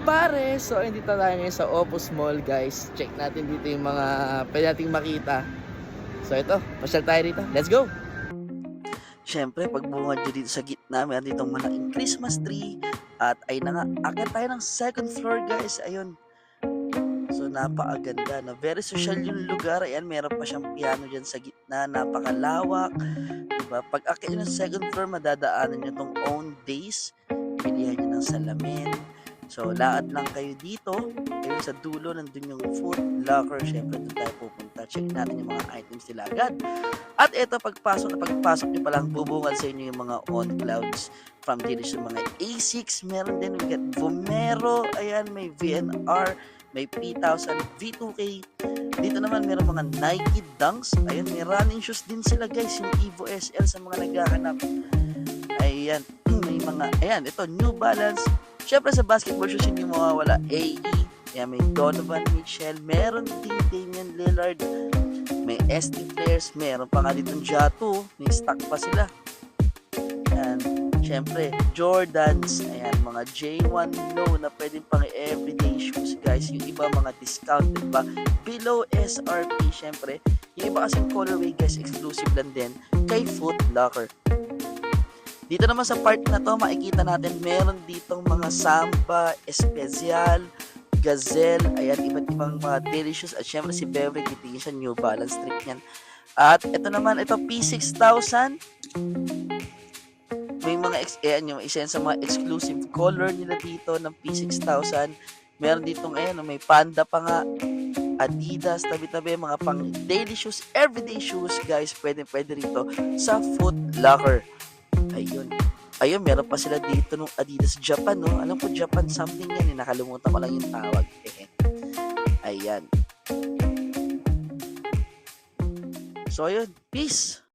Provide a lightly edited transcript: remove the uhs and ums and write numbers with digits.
pare? So, dito tayo ngayon sa Opus Mall, guys. Check natin dito yung mga pwede nating makita. So, ito, pasyal tayo dito. Let's go! Siyempre, pagbungad nyo dito sa gitna, meron ditong malaking Christmas tree. At ay na nga, akit tayo ng second floor, guys. Ayun. So, napakaganda, no? Very social yung lugar. Ayan, meron pa siyang piano dyan sa gitna. Napakalawak. Diba? Pag akit nyo ng second floor, madadaanan nyo tong own days. Pilihan nyo ng salamin. So, laad lang kayo dito. Ayun, sa dulo, nandun yung food locker. Siyempre, doon tayo pupunta. Check natin yung mga items nila agad. At eto, pagpasok nyo palang bubungan sa inyo yung mga on clouds. From dito sa mga A6, meron din. We got Vomero. Ayan, may VNR. May P1000, V2K. Dito naman, meron mga Nike Dunks. Ayun, may running shoes din sila, guys. Yung Evo SL sa mga naghahanap. Ayan, may mga, ayan, ito, New Balance. Siyempre sa basketball shoes, hindi mawawala AE. Ayan, may Donovan Mitchell. Meron din Damian Lillard. May SD Players. Meron pa nga ditong Jato. May stock pa sila. Ayan, siyempre, Jordans. Ayan, mga J1 Low na pwedeng pang everyday shoes, guys. Yung iba mga discounted pa. Below SRP, siyempre. Yung iba kasing colorway, guys, exclusive lang din kay Foot Locker. Dito naman sa part na to, makikita natin meron ditong mga Samba, Especial, Gazelle, ayan, iba't ibang mga delicious. At syempre si Beverly, kitingin siya, New Balance trip yan. At ito naman, ito P6000. May mga, ayan, yung isa sa mga exclusive color nila dito ng P6000. Meron ditong, ayan, may Panda pa nga. Adidas, tabi-tabi, mga pang daily shoes, everyday shoes, guys, pwede rito sa Foot Locker. Ayun, meron pa sila dito nung Adidas Japan, no? Alam ko Japan something yan, nakalimutan ko lang yung tawag. Ayan. So, ayun. Peace!